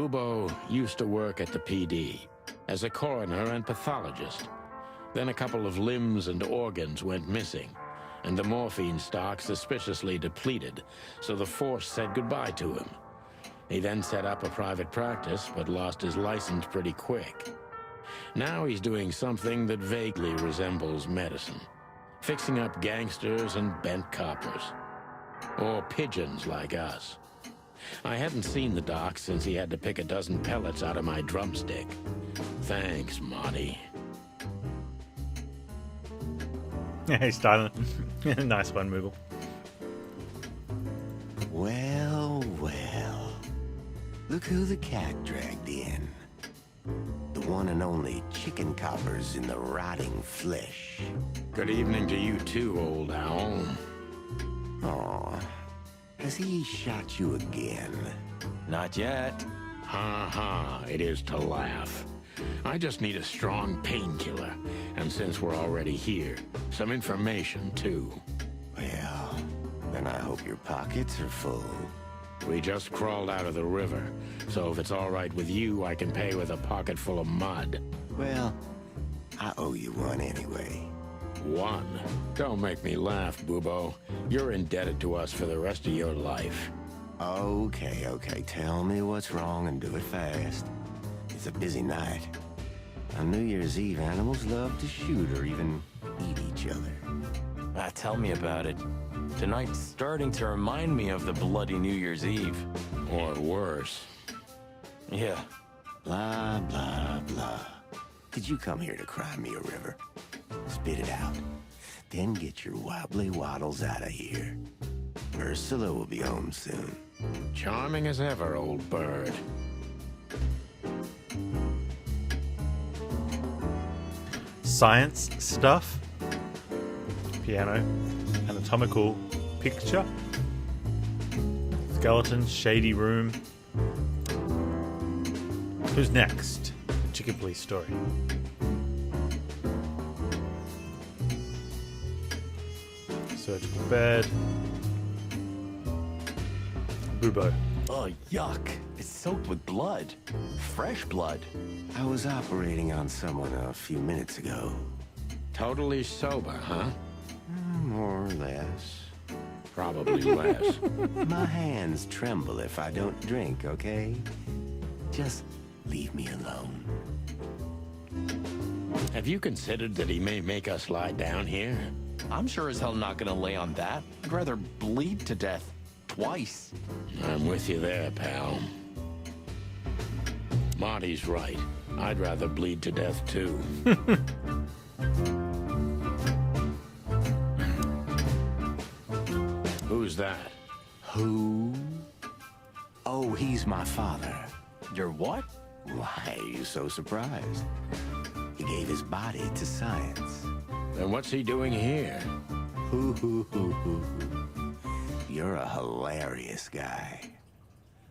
Bubo used to work at the PD as a coroner and pathologist. Then a couple of limbs and organs went missing, and the morphine stock suspiciously depleted, so the force said goodbye to him. He then set up a private practice, but lost his license pretty quick. Now he's doing something that vaguely resembles medicine, fixing up gangsters and bent coppers. Or pigeons like us. I hadn't seen the doc since he had to pick a dozen pellets out of my drumstick. Thanks, Marty. Hey, Styling. Nice one, Moogle. Well, well. Look who the cat dragged in. The one and only chicken coppers in the rotting flesh. Good evening to you too, old owl. Aw, has he shot you again? Not yet. Ha ha, it is to laugh. I just need a strong painkiller, and since we're already here, some information too. Well, then I hope your pockets are full. We just crawled out of the river, so if it's all right with you, I can pay with a pocket full of mud. Well, I owe you one anyway. One? Don't make me laugh, Bubo. You're indebted to us for the rest of your life. Okay, okay, tell me what's wrong and do it fast. It's a busy night. On New Year's Eve, animals love to shoot or even eat each other. Tell me about it. Tonight's starting to remind me of the bloody New Year's Eve. Or worse. Yeah. Blah, blah, blah. Did you come here to cry me a river? Spit it out. Then get your wobbly waddles out of here. Ursula will be home soon. Charming as ever, old bird. Science stuff. Piano. Anatomical picture. Skeleton. Shady room. Who's next? Chicken police story. Surgical bed. Bubo. Oh, yuck. It's soaked with blood. Fresh blood. I was operating on someone a few minutes ago. Totally sober, huh? More or less. Probably less. My hands tremble if I don't drink, okay? Just leave me alone. Have you considered that he may make us lie down here? I'm sure as hell not gonna lay on that. I'd rather bleed to death. Twice. I'm with you there, pal. Marty's right. I'd rather bleed to death, too. Who's that? Who? Oh, he's my father. Your what? Why are you so surprised? He gave his body to science. Then what's he doing here? Hoo, hoo, hoo, hoo, hoo. You're a hilarious guy.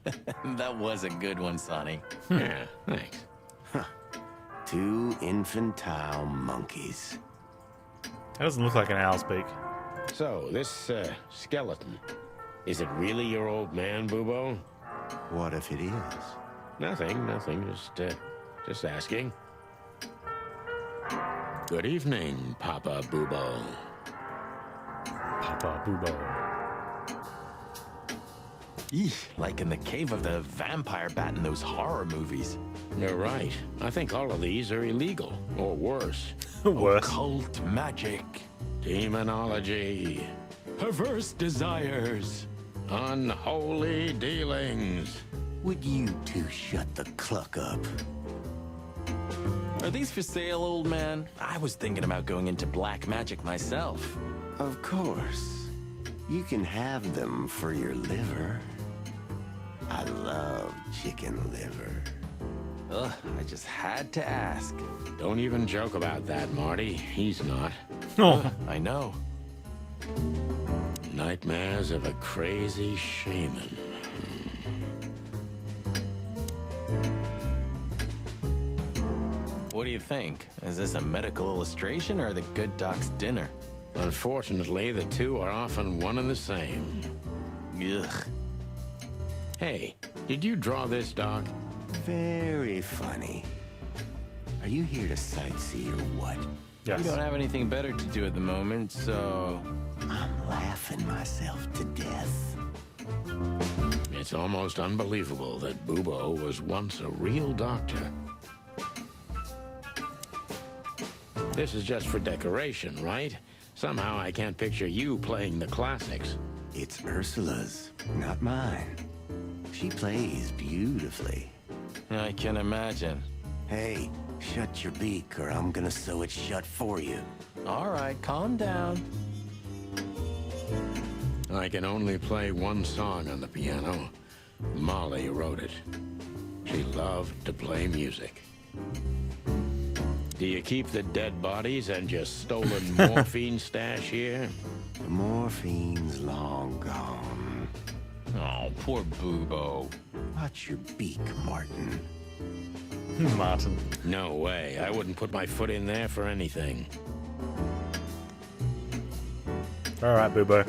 That was a good one, Sonny. Yeah, thanks. Two infantile monkeys. That doesn't look like an owl's beak. So, this, skeleton, is it really your old man, Bubo? What if it is? Nothing, just asking. Good evening, Papa Bubo. Papa Bubo. Eesh, like in the cave of the vampire bat in those horror movies. You're right. I think all of these are illegal, or worse. Worse. Occult magic. Demonology. Perverse desires. Unholy dealings. Would you two shut the cluck up? Are these for sale, old man? I was thinking about going into black magic myself. Of course. You can have them for your liver. I love chicken liver. Ugh, I just had to ask. Don't even joke about that, Marty. He's not. Oh, I know. Nightmares of a crazy shaman. What do you think? Is this a medical illustration or the good doc's dinner? Unfortunately, the two are often one and the same. Ugh. Hey, did you draw this, Doc? Very funny. Are you here to sightsee or what? Yes. We don't have anything better to do at the moment, so... I'm laughing myself to death. It's almost unbelievable that Bubo was once a real doctor. This is just for decoration, right? Somehow I can't picture you playing the classics. It's Ursula's, not mine. She plays beautifully. I can imagine. Hey, shut your beak or I'm gonna sew it shut for you. All right, calm down. I can only play one song on the piano. Molly wrote it. She loved to play music. Do you keep the dead bodies and your stolen morphine stash here? The morphine's long gone. Oh, poor Bubo. Watch your beak, Martin. Martin. No way. I wouldn't put my foot in there for anything. All right, Bubo.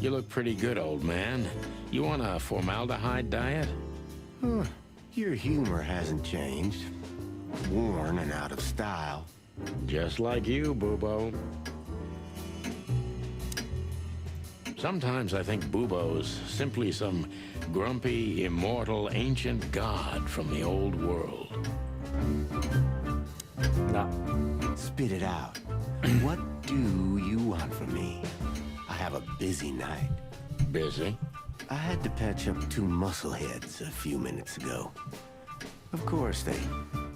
You look pretty good, old man. You want a formaldehyde diet? Huh. Your humor hasn't changed. Worn and out of style. Just like you, Bubo. Sometimes I think Bubo's simply some grumpy, immortal, ancient god from the old world. Nah. Spit it out. What do you want from me? I have a busy night. Busy? I had to patch up 2 muscleheads a few minutes ago. Of course, they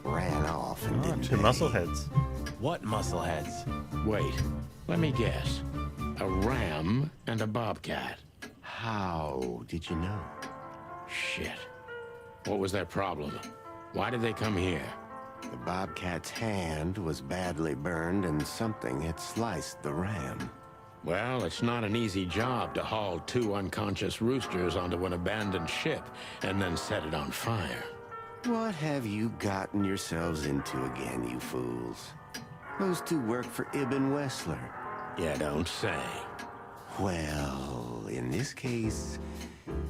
ran off and Oh, didn't 2 pay. muscleheads. What muscleheads? Wait, let me guess. A ram and a bobcat. How did you know? Shit. What was their problem? Why did they come here? The bobcat's hand was badly burned and something had sliced the ram. Well, it's not an easy job to haul 2 unconscious roosters onto an abandoned ship and then set it on fire. What have you gotten yourselves into again, you fools? Those 2 work for Ibn Wessler. You don't say. Well, in this case,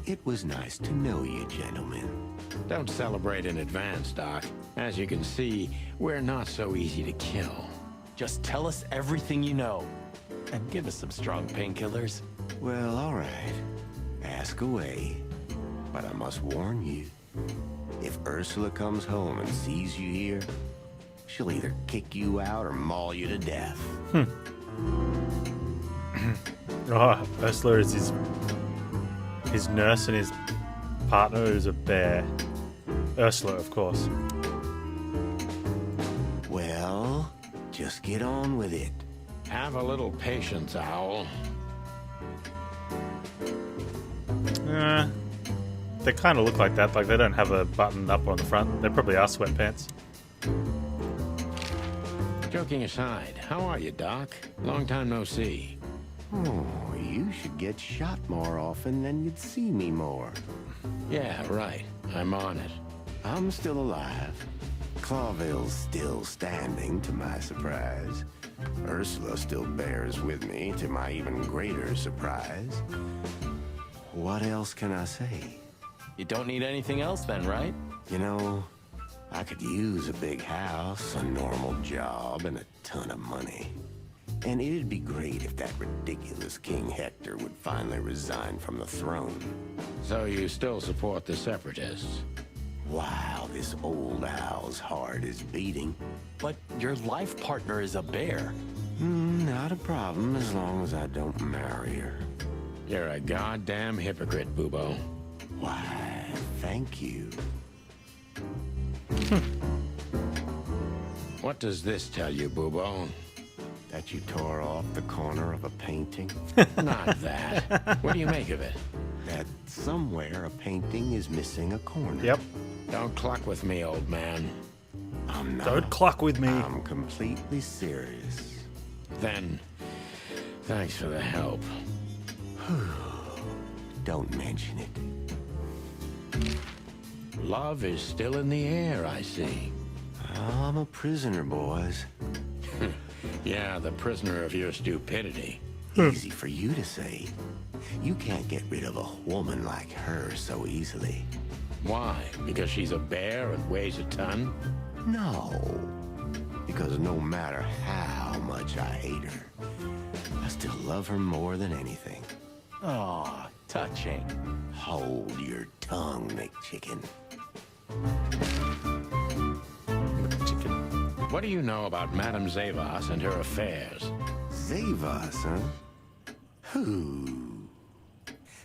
it was nice to know you, gentlemen. Don't celebrate in advance, Doc. As you can see, we're not so easy to kill. Just tell us everything you know. And give us some strong painkillers. Well, all right. Ask away. But I must warn you. If Ursula comes home and sees you here, she'll either kick you out or maul you to death. Oh, Ursula is his nurse and his partner is a bear. Ursula, of course. Well, just get on with it. Have a little patience, Owl. They kind of look like that. Like they don't have a button up on the front. They probably are sweatpants. Joking aside, how are you, Doc? Long time no see. Oh, you should get shot more often, then you'd see me more. Yeah, right. I'm on it. I'm still alive. Clawville's still standing, to my surprise. Ursula still bears with me, to my even greater surprise. What else can I say? You don't need anything else then, right? You know, I could use a big house, a normal job, and a ton of money. And it'd be great if that ridiculous King Hector would finally resign from the throne. So you still support the Separatists? Wow, this old owl's heart is beating. But your life partner is a bear. Not a problem as long as I don't marry her. You're a goddamn hypocrite, Bubo. Why, thank you. What does this tell you, Bubo? That you tore off the corner of a painting? Not that. What do you make of it? That somewhere a painting is missing a corner. Yep. Don't cluck with me, old man. I'm not. Don't cluck with me. I'm completely serious. Then, thanks for the help. Don't mention it. Love is still in the air, I see. I'm a prisoner, boys. Yeah, the prisoner of your stupidity. Easy for you to say. You can't get rid of a woman like her so easily. Why? Because she's a bear and weighs a ton? No. Because no matter how much I hate her, I still love her more than anything. Aw, touching. Hold your tongue, McChicken. Chicken. What do you know about Madame Zavas and her affairs? Zavas, huh? Who?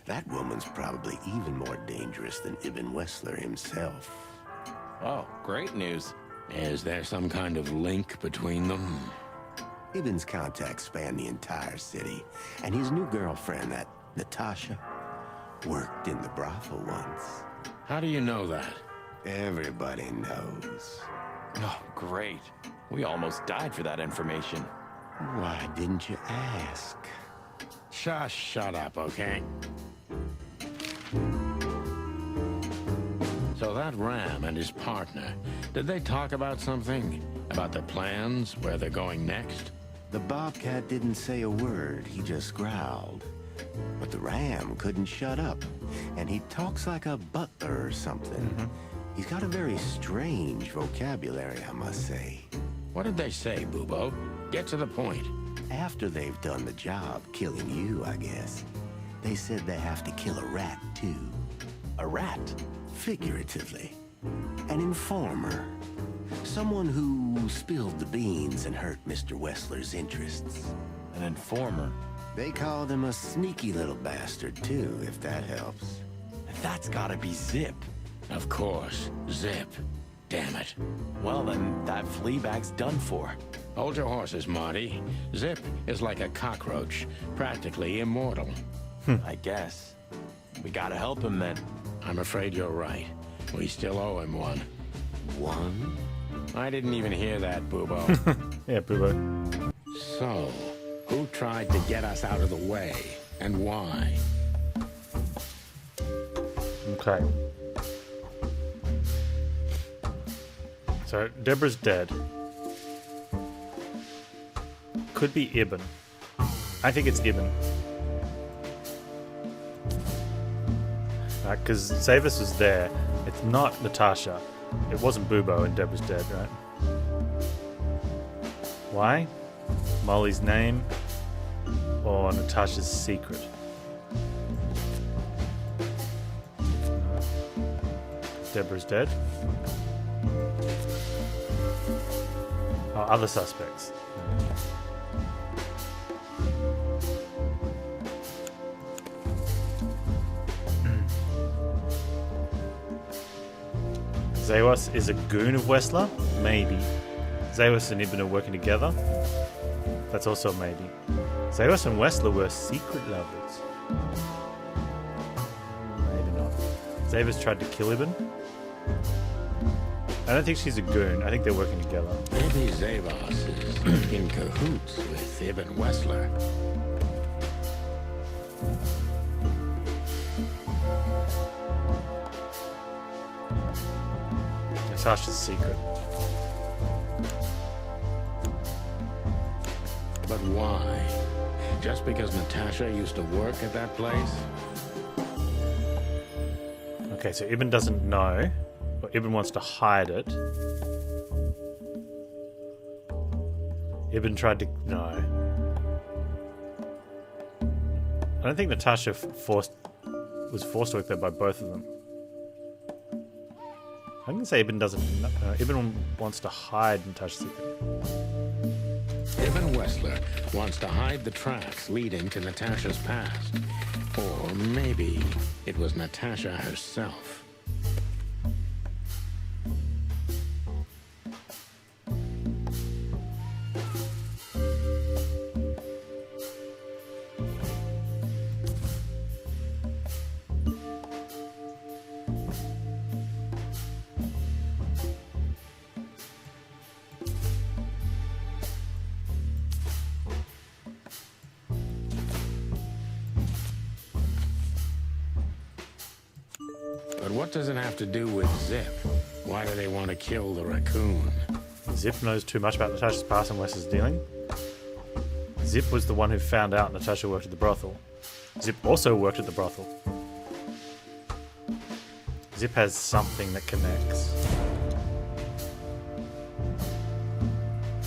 That woman's probably even more dangerous than Ibn Wessler himself. Oh, great news. Is there some kind of link between them? Ibn's contacts span the entire city, and his new girlfriend, that Natasha, worked in the brothel once. How do you know that? Everybody knows. Oh, great. We almost died for that information. Why didn't you ask? Shush, shut up, okay? So that Ram and his partner, did they talk about something? About their plans, where they're going next? The Bobcat didn't say a word, he just growled. But the Ram couldn't shut up, and he talks like a butler or something. He's got a very strange vocabulary, I must say. What did they say, Bubo? Get to the point. After they've done the job killing you, I guess, they said they have to kill a rat, too. A rat? Figuratively. An informer. Someone who spilled the beans and hurt Mr. Wessler's interests. An informer? They called him a sneaky little bastard, too, if that helps. That's gotta be Zip. Of course, Zip. Damn it. Well, then, that flea bag's done for. Hold your horses, Marty. Zip is like a cockroach, practically immortal. I guess. We gotta help him then. I'm afraid you're right. We still owe him one. One? I didn't even hear that, Bubo. Yeah, Bubo. So, who tried to get us out of the way, and why? Okay. So, Deborah's dead. Could be Ibn. I think it's Ibn. Because Zavis was there. It's not Natasha. It wasn't Bubo and Deborah's dead, right? Why? Molly's name or Natasha's secret? Deborah's dead. Oh, other suspects. Zawas is a goon of Wessler? Maybe. Zawas and Ibn are working together? That's also a maybe. Zawas and Wessler were secret lovers. Maybe not. Zawas tried to kill Ibn? I don't think she's a goon. I think they're working together. Maybe Zavas is in cahoots with Ibn Wessler. Natasha's secret. But why? Just because Natasha used to work at that place? Okay, so Ibn doesn't know, but Ibn wants to hide it. Ibn tried to... No. I don't think Natasha was forced to work there by both of them. I'm going to say Ibn doesn't... Ibn wants to hide Natasha's secret. Ibn Wessler wants to hide the tracks leading to Natasha's past. Or maybe it was Natasha herself. But what does it have to do with Zip? Why do they want to kill the raccoon? Zip knows too much about Natasha's past and Wes's dealing. Zip was the one who found out Natasha worked at the brothel. Zip also worked at the brothel. Zip has something that connects.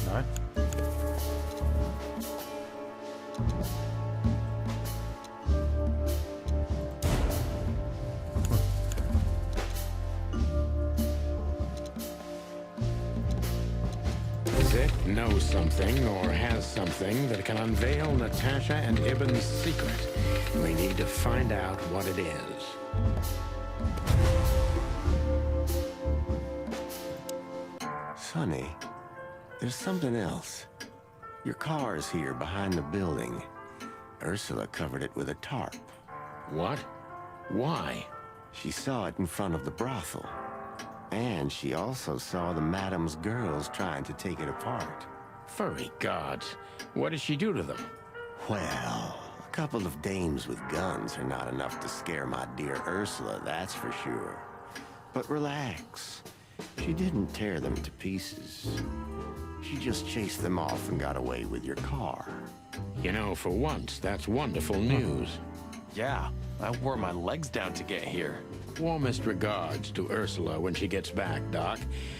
No? Zip knows something or has something that can unveil Natasha and Ibn's secret. We need to find out what it is. Sonny, there's something else. Your car is here behind the building. Ursula covered it with a tarp. What? Why? She saw it in front of the brothel. And she also saw the madam's girls trying to take it apart. Furry gods. What did she do to them? Well, a couple of dames with guns are not enough to scare my dear Ursula, that's for sure. But relax. She didn't tear them to pieces. She just chased them off and got away with your car. You know, for once, that's wonderful news. Yeah, I wore my legs down to get here. Warmest regards to Ursula when she gets back, Doc.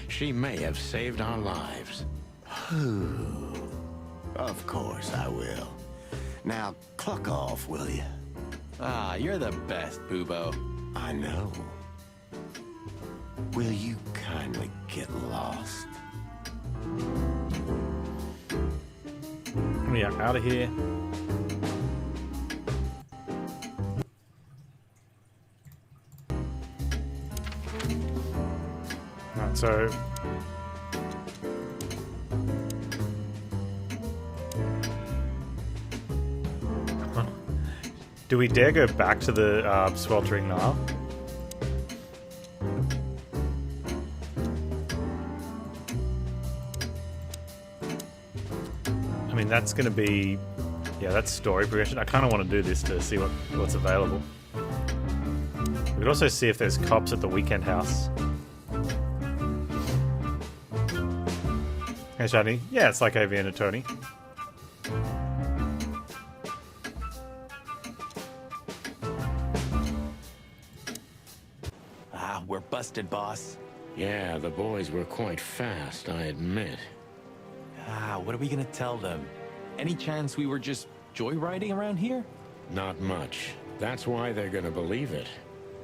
She may have saved our lives. Of course I will. Now, cluck off, will you? Ah, you're the best, Bubo. I know. Will you kindly get lost? We are out of here. Right, so do we dare go back to the sweltering Nile? I mean, that's going to be, yeah, that's story progression. I kind of want to do this to see what's available. We could also see if there's cops at the weekend house. Hey, Shani. Yeah, it's like Avian and Tony. Ah, we're busted, boss. Yeah, the boys were quite fast, I admit. Ah, what are we gonna tell them? Any chance we were just joyriding around here? Not much. That's why they're gonna believe it.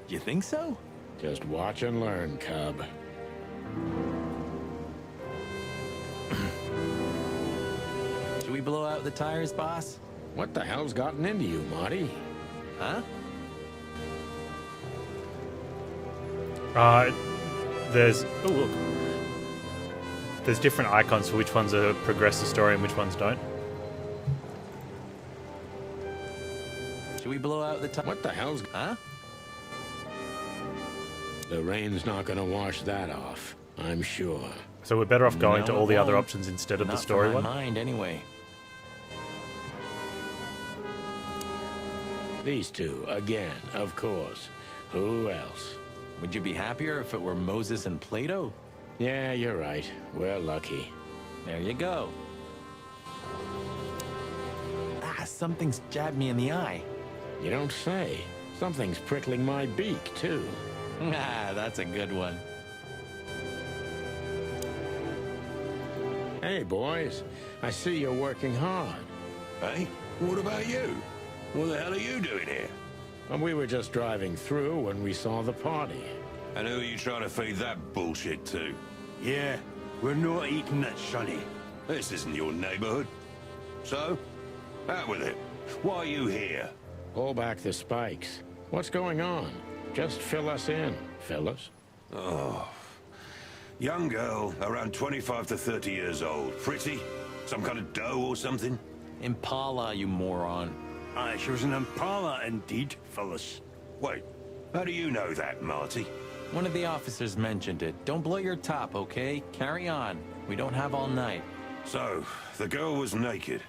You think so? Just watch and learn, cub. Should we blow out the tires, boss? What the hell's gotten into you, Marty? Huh? There's... Oh, look. There's different icons for which ones are progress the story and which ones don't. Should we blow out the tires? What the hell's... Huh? The rain's not gonna wash that off, I'm sure. So we're better off going No, to it all the other won't. options instead of Not the story for one. my mind, anyway. These two, again, of course. Who else? Would you be happier if it were Moses and Plato? Yeah, you're right. We're lucky. There you go. Ah, something's jabbed me in the eye. You don't say. Something's prickling my beak, too. Ah, that's a good one. Hey, boys. I see you're working hard. Hey, what about you? What the hell are you doing here? And we were just driving through when we saw the party. And who are you trying to feed that bullshit to? Yeah, we're not eating it, Sonny. This isn't your neighborhood. So, out with it. Why are you here? Pull back the spikes. What's going on? Just fill us in, fellas. Young girl, around 25 to 30 years old. Pretty? Some kind of dough or something? Impala, you moron. Aye, she was an Impala indeed, Phyllis. Wait, how do you know that, Marty? One of the officers mentioned it. Don't blow your top, okay? Carry on. We don't have all night. So, the girl was naked.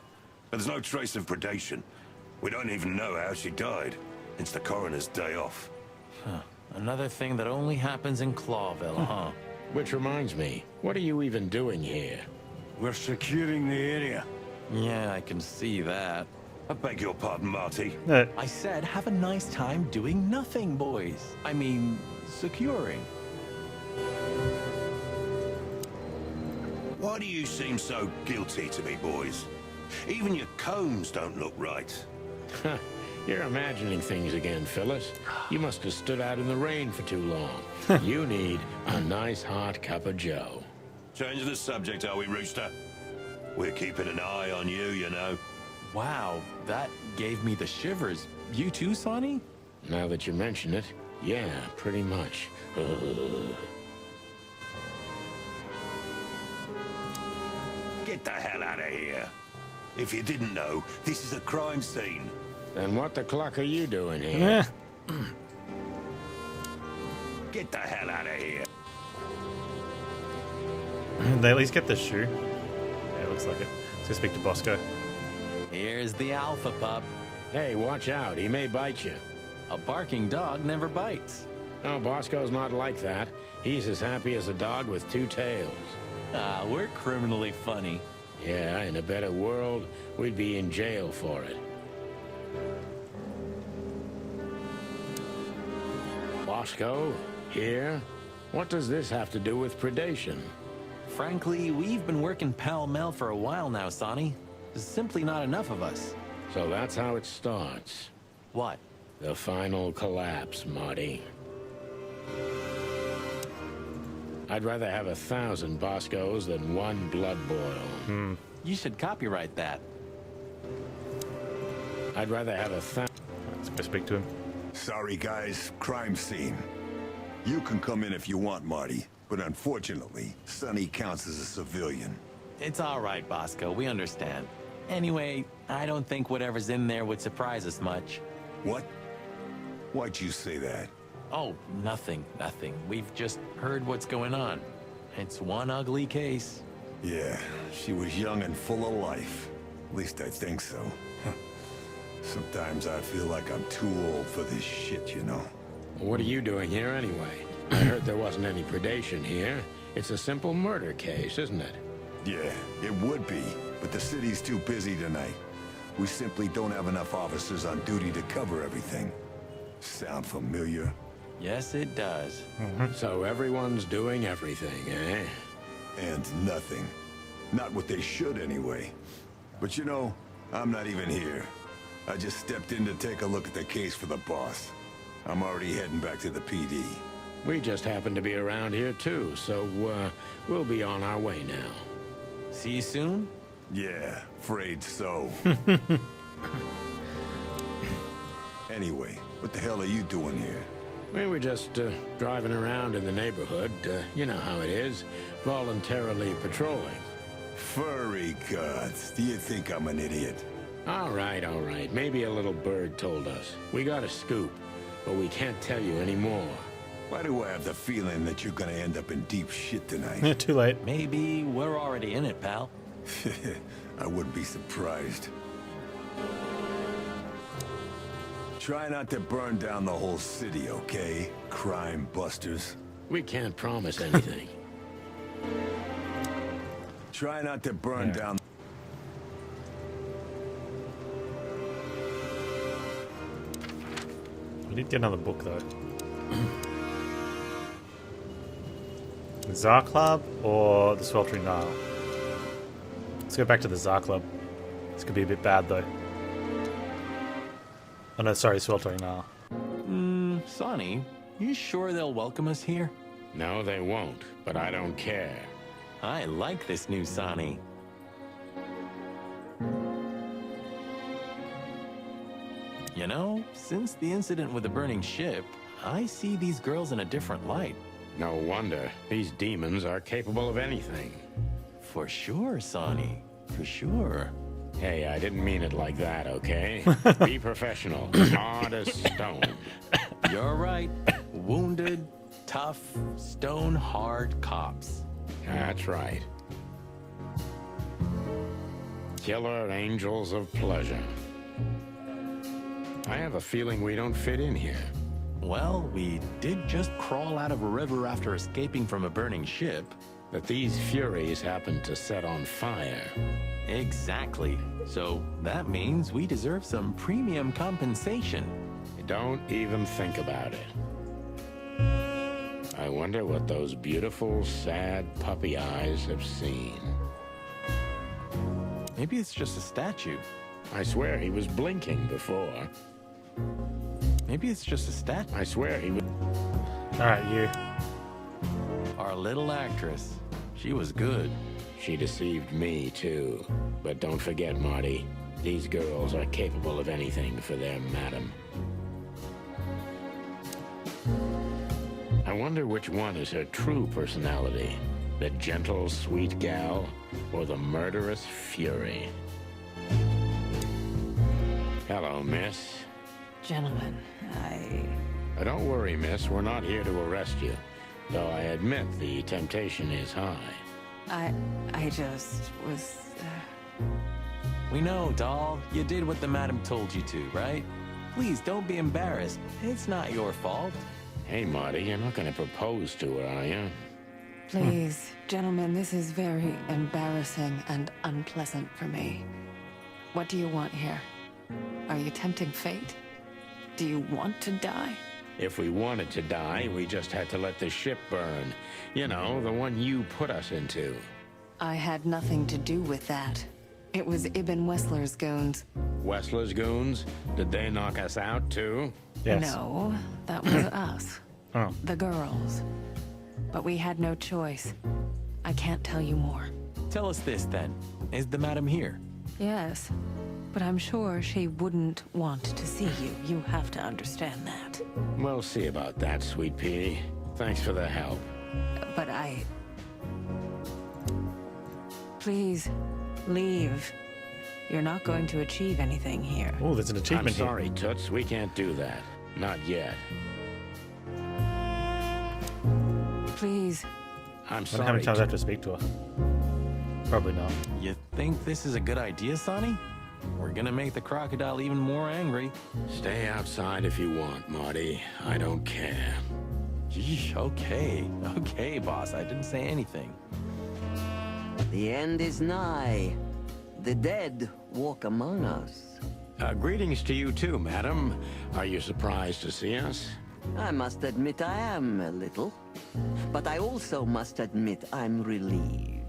There's no trace of predation. We don't even know how she died. It's the coroner's day off. Another thing that only happens in Clawville, huh? Which reminds me, what are you even doing here? We're securing the area. Yeah, I can see that. I beg your pardon, Marty. I said have a nice time doing nothing, boys. I mean, securing. Why do you seem so guilty to me, boys? Even your combs don't look right. You're imagining things again, Phyllis. You must have stood out in the rain for too long. You need a nice hot cup of joe. Change the subject, are we, Rooster? We're keeping an eye on you, you know. Wow, that gave me the shivers. You too, Sonny? Now that you mention it, yeah, pretty much. Get the hell out of here. If you didn't know, this is a crime scene. Then what the cluck are you doing here? Yeah. Get the hell out of here. They at least get the shoe. Yeah, it looks like it. Let's go speak to Bosco. Here's the alpha pup. Hey, watch out. He may bite you. A barking dog never bites. Oh, Bosco's not like that. He's as happy as a dog with two tails. Ah, we're criminally funny. Yeah, in a better world, we'd be in jail for it. Bosco, here? What does this have to do with predation? Frankly, we've been working pell-mell for a while now, Sonny. There's simply not enough of us. So that's how it starts. What? The final collapse, Marty. I'd rather have 1,000 Boscos than one blood boil. You should copyright that. I'd rather have 1,000... Let's go speak to him. Sorry, guys. Crime scene. You can come in if you want, Marty. But unfortunately, Sonny counts as a civilian. It's all right, Bosco. We understand. Anyway, I don't think whatever's in there would surprise us much. What? Why'd you say that? Oh, nothing. We've just heard what's going on. It's one ugly case. Yeah, she was young and full of life. At least I think so. Sometimes I feel like I'm too old for this shit, you know? What are you doing here anyway? I heard there wasn't any predation here. It's a simple murder case, isn't it? Yeah, it would be, but the city's too busy tonight. We simply don't have enough officers on duty to cover everything. Sound familiar? Yes, it does. So everyone's doing everything, eh? And nothing. Not what they should, anyway. But you know, I'm not even here. I just stepped in to take a look at the case for the boss. I'm already heading back to the PD. We just happen to be around here too, so we'll be on our way now. See you soon? Yeah, afraid so. Anyway, what the hell are you doing here? We were just driving around in the neighborhood. You know how it is, voluntarily patrolling. Furry gods, do you think I'm an idiot? All right. Maybe a little bird told us. We got a scoop, but we can't tell you anymore. Why do I have the feeling that you're gonna end up in deep shit tonight? Yeah, too late. Maybe we're already in it, pal. I wouldn't be surprised. Try not to burn down the whole city, okay? Crime busters. We can't promise anything. Try not to burn down... We did get another book, though. Tsar Club or the Sweltering Nile? Let's go back to the Tsar Club. This could be a bit bad, though. Oh, no, sorry, Sweltering Nile. Sonny, you sure they'll welcome us here? No, they won't, but I don't care. I like this new Sonny. You know, since the incident with the burning ship, I see these girls in a different light. No wonder. These demons are capable of anything. For sure, Sonny. For sure. Hey, I didn't mean it like that, okay? Be professional. Hard as stone. You're right. Wounded, tough, stone-hard cops. That's right. Killer angels of pleasure. I have a feeling we don't fit in here. Well, we did just crawl out of a river after escaping from a burning ship. That these furies happened to set on fire. Exactly. So that means we deserve some premium compensation. Don't even think about it. I wonder what those beautiful, sad puppy eyes have seen. Maybe it's just a statue. I swear he was blinking before. Maybe it's just a statue. I swear he was... Alright, you. Our little actress. She was good. She deceived me, too. But don't forget, Marty, these girls are capable of anything for their madam. I wonder which one is her true personality. The gentle, sweet gal, or the murderous fury? Hello, miss. Gentlemen, Don't worry, miss. We're not here to arrest you. Though I admit the temptation is high. I just was... We know, doll. You did what the madam told you to, right? Please, don't be embarrassed. It's not your fault. Hey, Marty, you're not going to propose to her, are you? Please, gentlemen, this is very embarrassing and unpleasant for me. What do you want here? Are you tempting fate? Do you want to die? If we wanted to die, we just had to let the ship burn. You know, the one you put us into. I had nothing to do with that. It was Ibn Wessler's goons. Wessler's goons? Did they knock us out, too? Yes. No, that was us. Oh. The girls. But we had no choice. I can't tell you more. Tell us this, then. Is the madam here? Yes, but I'm sure she wouldn't want to see you. You have to understand that. We'll see about that, sweet pea. Thanks for the help. But Please, leave. You're not going to achieve anything here. Oh, there's an I'm achievement here. sorry, Toots. We can't do that. Not yet. Please. I'm I wonder sorry. how many times I have Toots. to speak to her. Probably not. You think this is a good idea, Sonny? We're gonna make the crocodile even more angry. Stay outside if you want, Marty. I don't care. Yeesh, okay. Okay, boss. I didn't say anything. The end is nigh. The dead walk among us. Greetings to you too, madam. Are you surprised to see us? I must admit I am a little. But I also must admit I'm relieved.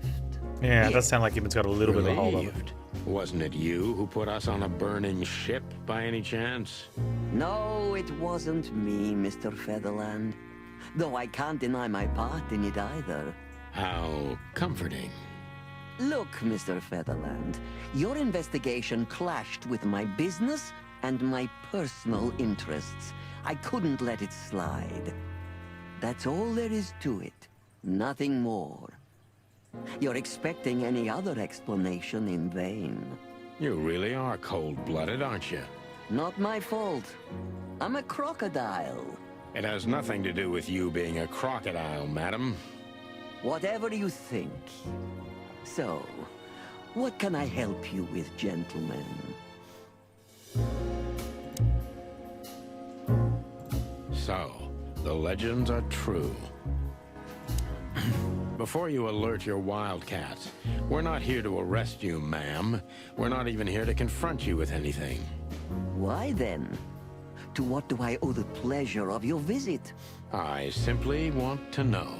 Yeah, it does sound like Ibn's got a little bit of a hold on it. Relieved. Wasn't it you who put us on a burning ship, by any chance? No, it wasn't me, Mr. Featherland. Though I can't deny my part in it either. How comforting. Look, Mr. Featherland, your investigation clashed with my business and my personal interests. I couldn't let it slide. That's all there is to it. Nothing more. You're expecting any other explanation in vain. You really are cold-blooded, aren't you? Not my fault. I'm a crocodile. It has nothing to do with you being a crocodile, madam. Whatever you think. So, what can I help you with, gentlemen? So, the legends are true. Before you alert your wildcats, we're not here to arrest you, ma'am. We're not even here to confront you with anything. Why then? To what do I owe the pleasure of your visit? I simply want to know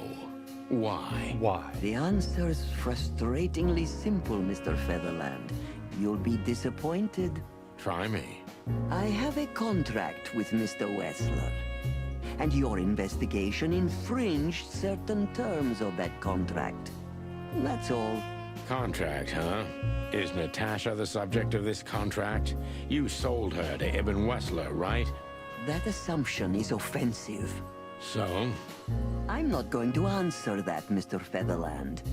why. Why? The answer's frustratingly simple, Mr. Featherland. You'll be disappointed. Try me. I have a contract with Mr. Wessler. And your investigation infringed certain terms of that contract. That's all. Contract, huh? Is Natasha the subject of this contract? You sold her to Ibn Wessler, right? That assumption is offensive. So? I'm not going to answer that, Mr. Featherland.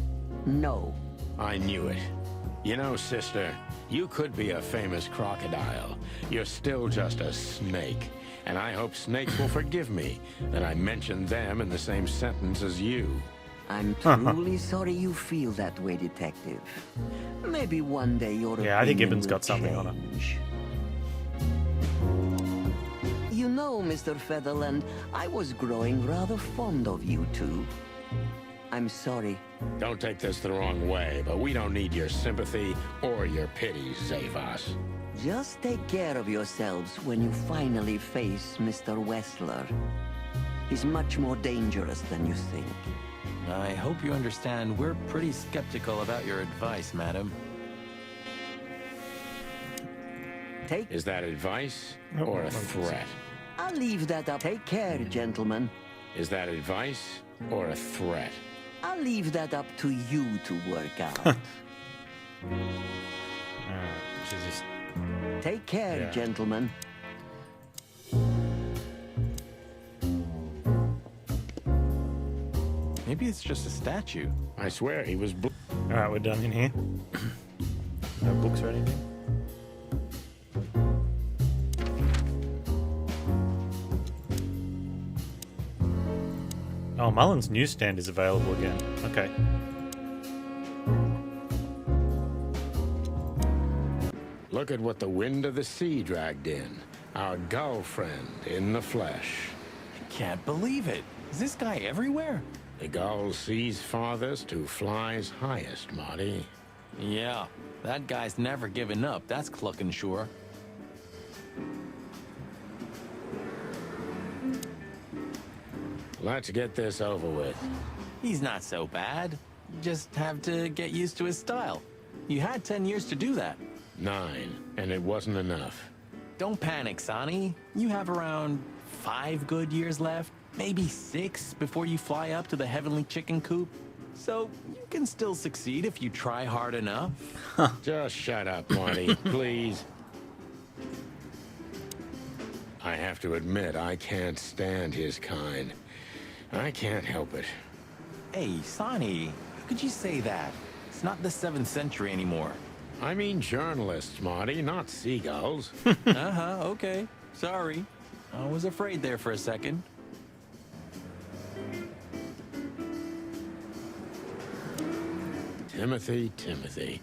No. I knew it. You know, sister, you could be a famous crocodile. You're still just a snake. And I hope snakes will forgive me that I mentioned them in the same sentence as you. I'm truly sorry you feel that way, Detective. Maybe one day your Yeah, I think opinion Ibn's will got something on it. change. You know, Mr. Featherland, I was growing rather fond of you two. I'm sorry. Don't take this the wrong way, but we don't need your sympathy or your pity, Zavas. Just take care of yourselves when you finally face Mr. Wessler. is much more dangerous than you think. I hope you understand we're pretty skeptical about your advice, madam. Is that advice or a threat? I'll leave that up. Take care, gentlemen. Is that advice or a threat? I'll leave that up to you to work out. She's just... Take care, Yeah. gentlemen. Maybe it's just a statue. I swear he was Alright, we're done in here. No books or anything. Oh, Mullen's newsstand is available again. Okay. Look at what the wind of the sea dragged in. Our gull friend in the flesh. Can't believe it. Is this guy everywhere? The gull sees farthest who flies highest, Marty. Yeah, that guy's never given up. That's clucking sure. Let's get this over with. He's not so bad. You just have to get used to his style. You had 10 years to do that. 9, and it wasn't enough. Don't panic, Sonny. You have around 5 good years left, maybe 6 before you fly up to the heavenly chicken coop. So you can still succeed if you try hard enough. Just shut up, Marty, please. I have to admit, I can't stand his kind. I can't help it. Hey, Sonny, how could you say that? It's not the 7th century anymore. I mean journalists, Marty, not seagulls. Uh-huh, okay. Sorry. I was afraid there for a second. Timothy,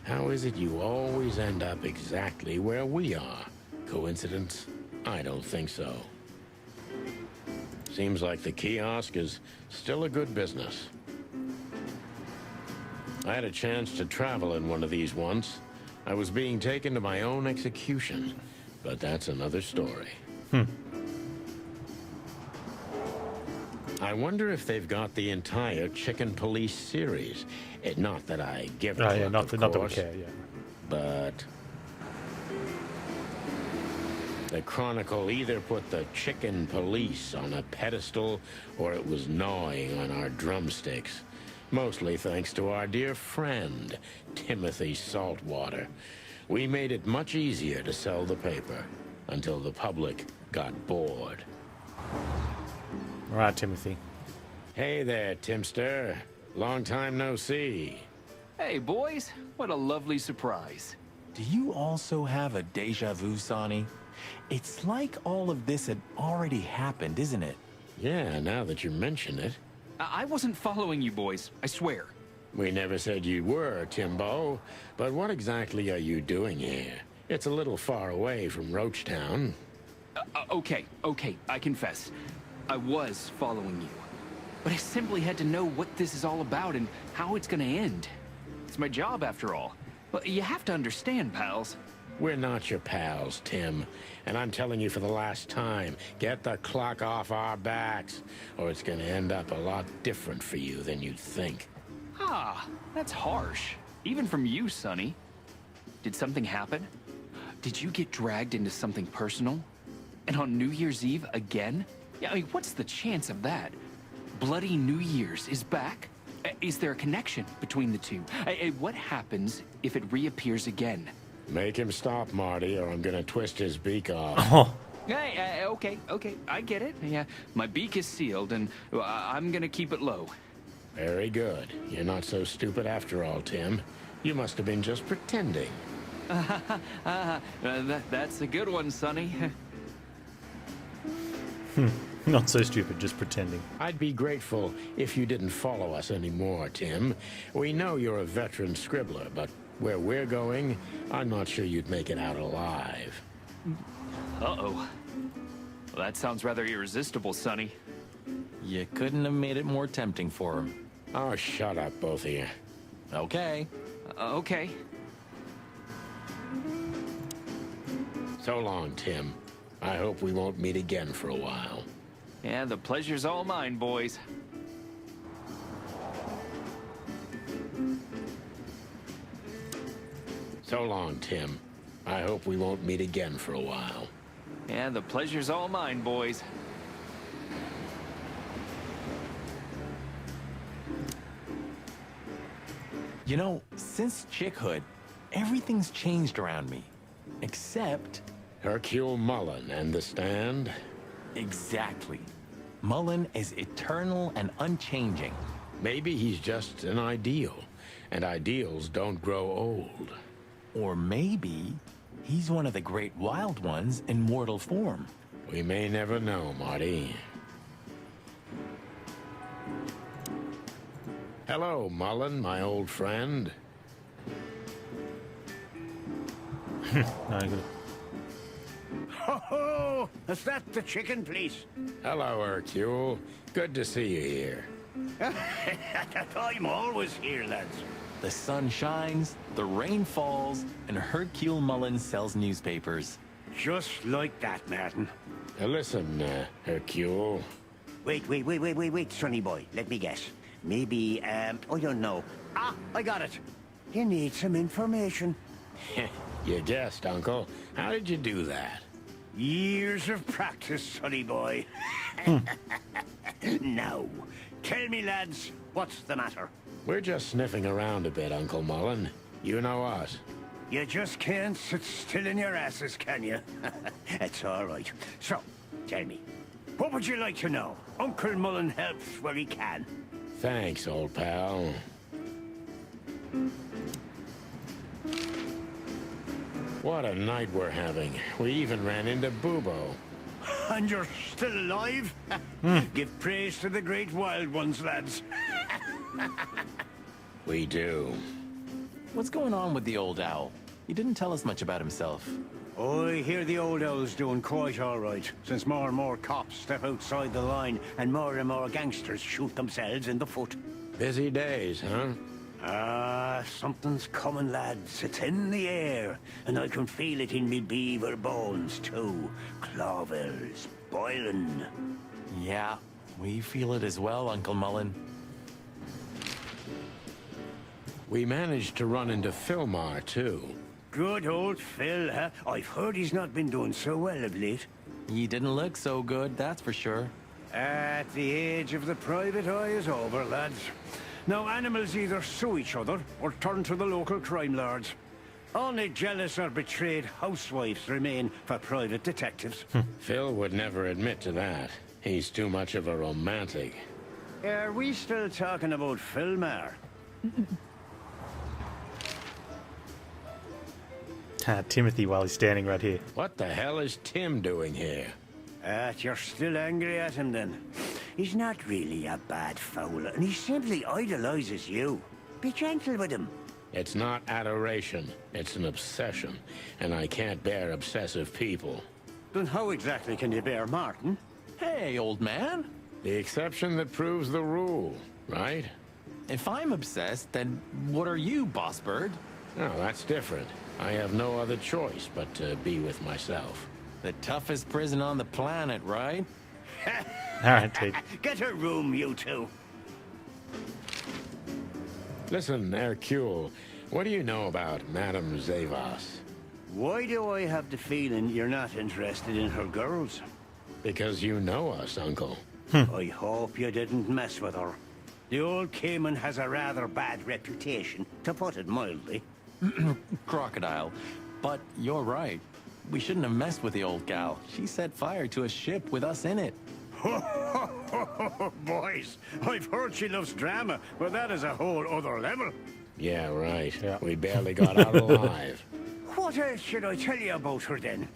how is it you always end up exactly where we are? Coincidence? I don't think so. Seems like the kiosk is still a good business. I had a chance to travel in one of these once. I was being taken to my own execution, but that's another story. I wonder if they've got the entire Chicken Police series. Not that I give a Oh, yeah, fuck, not of that we course, care, yeah. but the Chronicle either put the Chicken Police on a pedestal or it was gnawing on our drumsticks. Mostly thanks to our dear friend, Timothy Saltwater. We made it much easier to sell the paper until the public got bored. All right, Timothy. Hey there, Timster. Long time no see. Hey, boys. What a lovely surprise. Do you also have a deja vu, Sonny? It's like all of this had already happened, isn't it? Yeah, now that you mention it. I wasn't following you boys, I swear. We never said you were, Timbo. But what exactly are you doing here? It's a little far away from Roachtown. Okay, I confess. I was following you. But I simply had to know what this is all about and how it's gonna end. It's my job, after all. But you have to understand, pals. We're not your pals, Tim. And I'm telling you for the last time, get the clock off our backs, or it's gonna end up a lot different for you than you'd think. Ah, that's harsh. Even from you, Sonny. Did something happen? Did you get dragged into something personal? And on New Year's Eve again? Yeah, I mean, what's the chance of that? Bloody New Year's is back? Is there a connection between the two? What happens if it reappears again? Make him stop, Marty, or I'm gonna twist his beak off. Oh, Hey, okay, I get it. Yeah, my beak is sealed, and I'm gonna keep it low. Very good. You're not so stupid after all, Tim. You must have been just pretending. That's a good one, Sonny. not so stupid, just pretending. I'd be grateful if you didn't follow us anymore, Tim. We know you're a veteran scribbler, but where we're going, I'm not sure you'd make it out alive. Uh-oh. Well, that sounds rather irresistible, Sonny. You couldn't have made it more tempting for him. Oh, shut up, both of you. Okay. Okay. So long, Tim. I hope we won't meet again for a while. Yeah, the pleasure's all mine, boys. So long, Tim. I hope we won't meet again for a while. Yeah, the pleasure's all mine, boys. You know, since chickhood, everything's changed around me. Except... Hercule Mullen and the stand? Exactly. Mullen is eternal and unchanging. Maybe he's just an ideal, and ideals don't grow old. Or maybe he's one of the great wild ones in mortal form. We may never know, Marty. Hello, Mullen, my old friend. No, good. Ho ho! Is that the chicken, please? Hello, Hercule. Good to see you here. I'm always here, lads. The sun shines, the rain falls, and Hercule Mullen sells newspapers. Just like that, Martin. Now listen, Hercule. Wait, sonny boy. Let me guess. Maybe, I don't know. Ah, I got it. You need some information. You guessed, Uncle. How did you do that? Years of practice, sonny boy. Now, tell me, lads, what's the matter? We're just sniffing around a bit, Uncle Mullen. You know us. You just can't sit still in your asses, can you? That's all right. So, tell me, what would you like to know? Uncle Mullen helps where he can. Thanks, old pal. What a night we're having. We even ran into Bubo. And you're still alive? Give praise to the great wild ones, lads. We do. What's going on with the old owl? He didn't tell us much about himself. I hear the old owl's doing quite all right, since more and more cops step outside the line and more gangsters shoot themselves in the foot. Busy days, huh? Something's coming, lads. It's in the air, and I can feel it in me beaver bones, too. Clovers, boiling. Yeah, we feel it as well, Uncle Mullen. We managed to run into Philmar, too. Good old Phil, huh? I've heard he's not been doing so well of late. He didn't look so good, that's for sure. At the age of the private eye is over, lads. Now animals either sue each other or turn to the local crime lords. Only jealous or betrayed housewives remain for private detectives. Phil would never admit to that. He's too much of a romantic. Are we still talking about Philmar? Timothy while he's standing right here. What the hell is Tim doing here? You're still angry at him then? He's not really a bad fowler, and he simply idolizes you. Be gentle with him. It's not adoration. It's an obsession. And I can't bear obsessive people. Then how exactly can you bear Martin? Hey, old man. The exception that proves the rule, right? If I'm obsessed, then what are you, boss bird? No, that's different. I have no other choice but to be with myself. The toughest prison on the planet, right? Alright, Ted. Get a room, you two. Listen, Hercule, what do you know about Madame Zavas? Why do I have the feeling you're not interested in her girls? Because you know us, Uncle. I hope you didn't mess with her. The old Cayman has a rather bad reputation, to put it mildly. Crocodile. But you're right. We shouldn't have messed with the old gal. She set fire to a ship with us in it. Boys, I've heard she loves drama, but that is a whole other level. Yeah, right. Yeah. We barely got out alive. What else should I tell you about her then?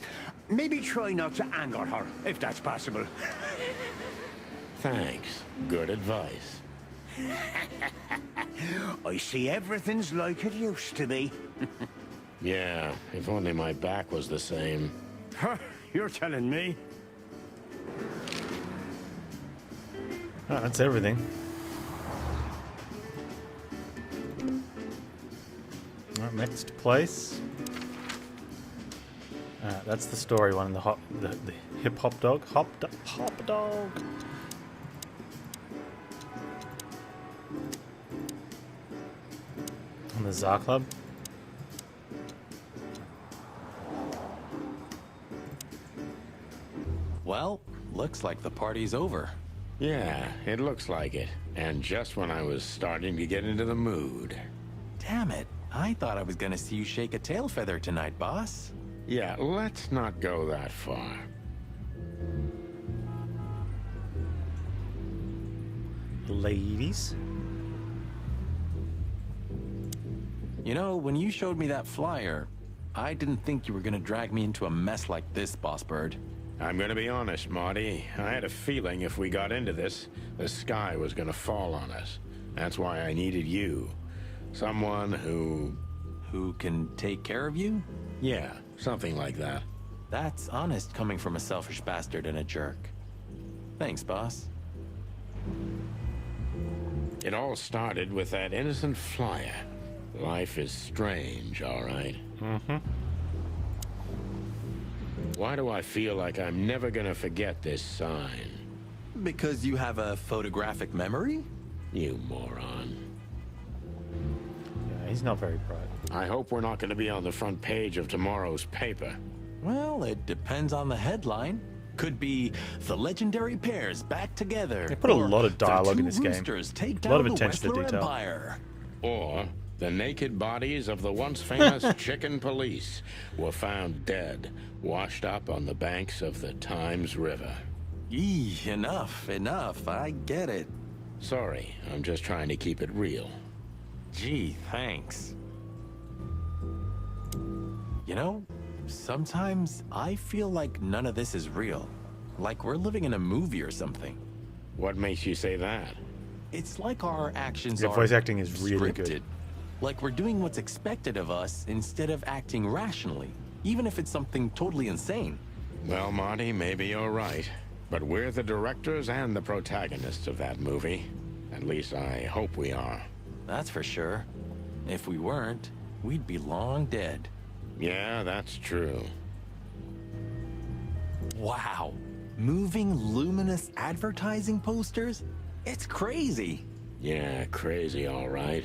Maybe try not to anger her, if that's possible. Thanks. Good advice. I see everything's like it used to be. Yeah, if only my back was the same. You're telling me? Oh, that's everything. Right, next place. That's the story one. The hip hop dog. Hop dog. On the Tsar Club. Well, looks like the party's over. Yeah, it looks like it. And just when I was starting to get into the mood. Damn it. I thought I was gonna see you shake a tail feather tonight, boss. Yeah, let's not go that far. Ladies. You know, when you showed me that flyer, I didn't think you were gonna drag me into a mess like this, Boss Bird. I'm gonna be honest, Marty. I had a feeling if we got into this, the sky was gonna fall on us. That's why I needed you. Someone who can take care of you? Yeah, something like that. That's honest coming from a selfish bastard and a jerk. Thanks, boss. It all started with that innocent flyer. Life is strange, all right? Mm-hmm. Why do I feel like I'm never gonna forget this sign? Because you have a photographic memory? You moron. Yeah, he's not very bright. I hope we're not gonna be on the front page of tomorrow's paper. Well, it depends on the headline. Could be the legendary pairs back together. They put a lot of dialogue in the this two game. roosters take A down lot of the attention to Westler detail. Empire. Or the naked bodies of the once famous chicken police were found dead, washed up on the banks of the Times River. Eee, enough. I get it. Sorry, I'm just trying to keep it real. Gee, thanks. You know, sometimes I feel like none of this is real. Like we're living in a movie or something. What makes you say that? It's like our actions Your are voice acting is really scripted. good. Like we're doing what's expected of us instead of acting rationally, even if it's something totally insane. Well, Marty, maybe you're right. But we're the directors and the protagonists of that movie. At least I hope we are. That's for sure. If we weren't, we'd be long dead. Yeah, that's true. Wow. Moving luminous advertising posters? It's crazy. Yeah, crazy, all right.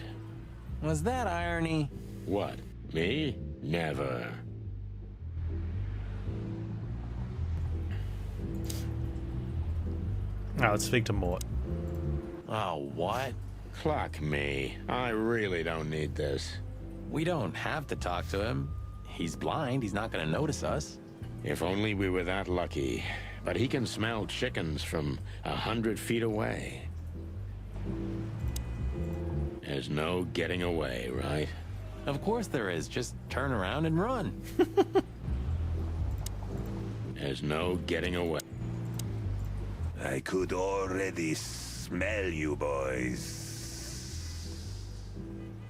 Was that irony? What? Me? Never. Now let's speak to Mort. Oh, what? Clock me. I really don't need this. We don't have to talk to him. He's blind. He's not gonna notice us. If only we were that lucky. But he can smell chickens from 100 feet away. There's no getting away, right? Of course there is. Just turn around and run. There's no getting away. I could already smell you boys.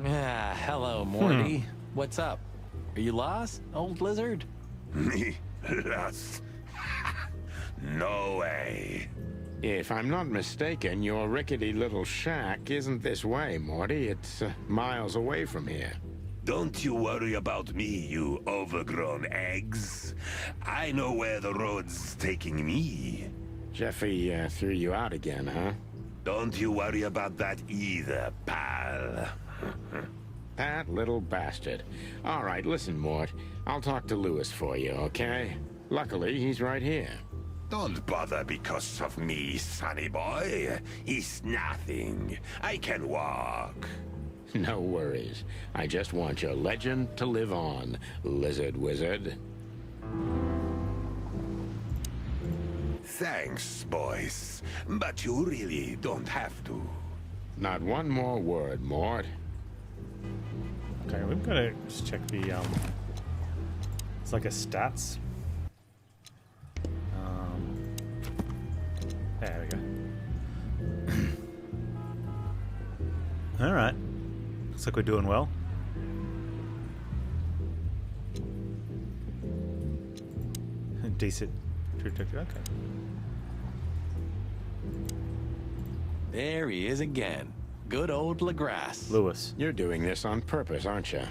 Ah, hello, Morty. What's up? Are you lost, old lizard? Me? Lost? No way. If I'm not mistaken, your rickety little shack isn't this way, Morty. It's miles away from here. Don't you worry about me, you overgrown eggs. I know where the road's taking me. Jeffy threw you out again, huh? Don't you worry about that either, pal. That little bastard. All right, listen, Mort. I'll talk to Lewis for you, okay? Luckily, he's right here. Don't bother because of me, sonny boy. It's nothing. I can walk. No worries. I just want your legend to live on, lizard wizard. Thanks, boys. But you really don't have to. Not one more word, Mort. Okay, we've got to just check the it's like a stats. There we go. All right. Looks like we're doing well. Decent. Okay. There he is again. Good old LaGrasse. Lewis. You're doing this on purpose, aren't you?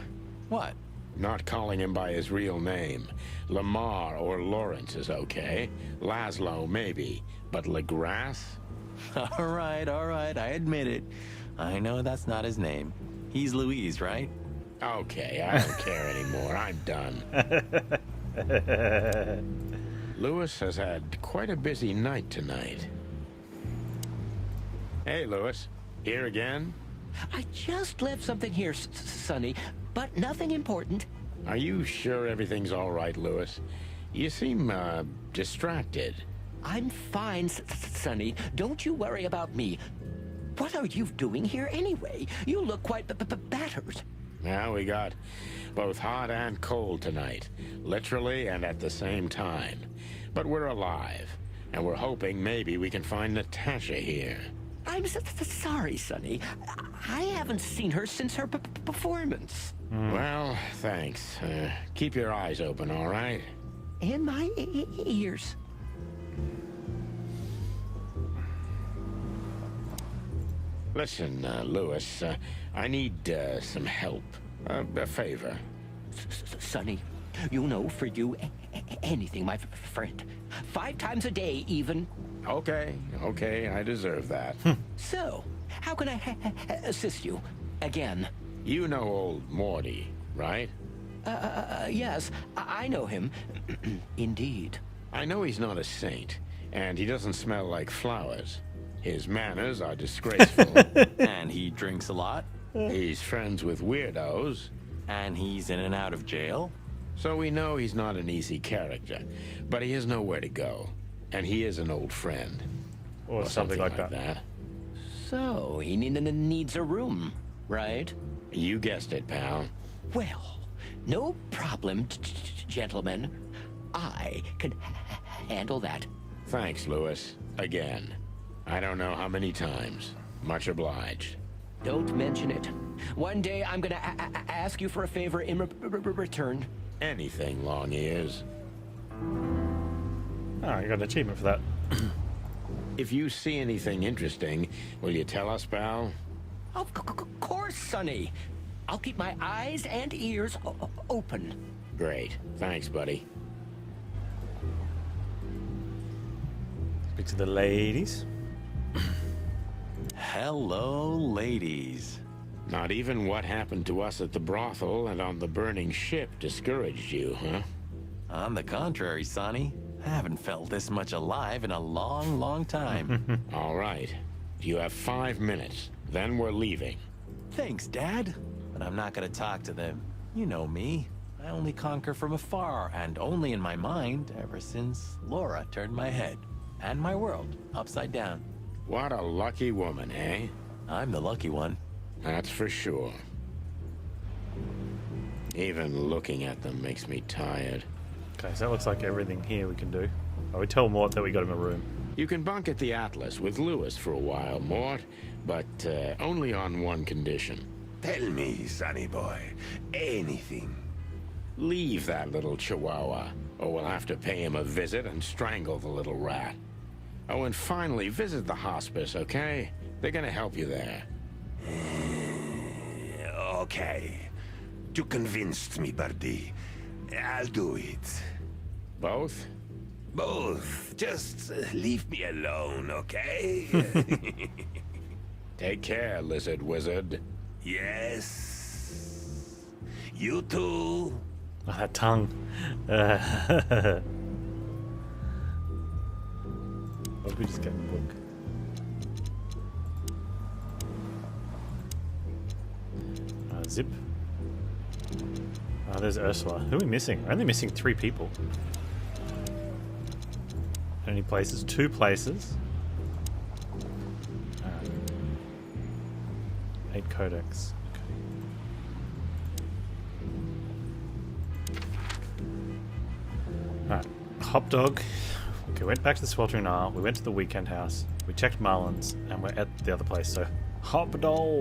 What? Not calling him by his real name. Lamar or Lawrence is okay. Laszlo, maybe. But LeGrasse? All right, I admit it. I know that's not his name. He's Louise, right? Okay, I don't care anymore. I'm done. Lewis has had quite a busy night tonight. Hey, Lewis. Here again? I just left something here, Sonny, but nothing important. Are you sure everything's all right, Lewis? You seem, distracted. I'm fine, Sonny. Don't you worry about me. What are you doing here anyway? You look quite battered. Now we got both hot and cold tonight, literally and at the same time. But we're alive, and we're hoping maybe we can find Natasha here. I'm sorry, Sonny. I haven't seen her since her performance. Well, thanks. Keep your eyes open, all right? And my ears. Listen, Lewis, I need some help. A favor. Sonny, you know, for you, anything, my friend. 5 times a day, even. Okay, I deserve that. So, how can I assist you? Again? You know old Morty, right? Yes, I know him. Indeed. I know he's not a saint, and he doesn't smell like flowers. His manners are disgraceful. And he drinks a lot. He's friends with weirdos. And he's in and out of jail. So we know he's not an easy character, but he has nowhere to go. And he is an old friend. Or something like that. So, he needs a room, right? You guessed it, pal. Well, no problem, gentlemen. I can handle that. Thanks, Lewis. Again. I don't know how many times. Much obliged. Don't mention it. One day I'm gonna ask you for a favor in return. Anything, long ears. Oh, you got an achievement for that. If you see anything interesting, will you tell us, pal? Of course, Sonny. I'll keep my eyes and ears open. Great. Thanks, buddy. Speak to the ladies. Hello, ladies. Not even what happened to us at the brothel and on the burning ship discouraged you, huh? On the contrary, Sonny. I haven't felt this much alive in a long time. All right. You have 5 minutes. Then we're leaving. Thanks, Dad. But I'm not gonna talk to them. You know me. I only conquer from afar, and only in my mind, ever since Laura turned my head. And my world upside down. What a lucky woman, eh? I'm the lucky one. That's for sure. Even looking at them makes me tired. Okay, so that looks like everything here we can do. Oh, we tell Mort that we got him a room. You can bunk at the Atlas with Lewis for a while, Mort, but only on one condition. Tell me, sonny boy, anything. Leave that little chihuahua, or we'll have to pay him a visit and strangle the little rat. Oh, and finally, visit the hospice, okay? They're gonna help you there. Okay. You convinced me, Birdie. I'll do it. Both? Both. Just leave me alone, okay? Take care, lizard wizard. Yes. You too. Oh, that tongue. What did we just get in the book? Zip. Oh, there's Ursula. Who are we missing? We're only missing 3 people. Any places? 2 places. 8 codex. Okay. Alright. Hop dog. Okay, went back to the Sweltering Isle. We went to the weekend house. We checked Marlin's, and we're at the other place. So, hop dog.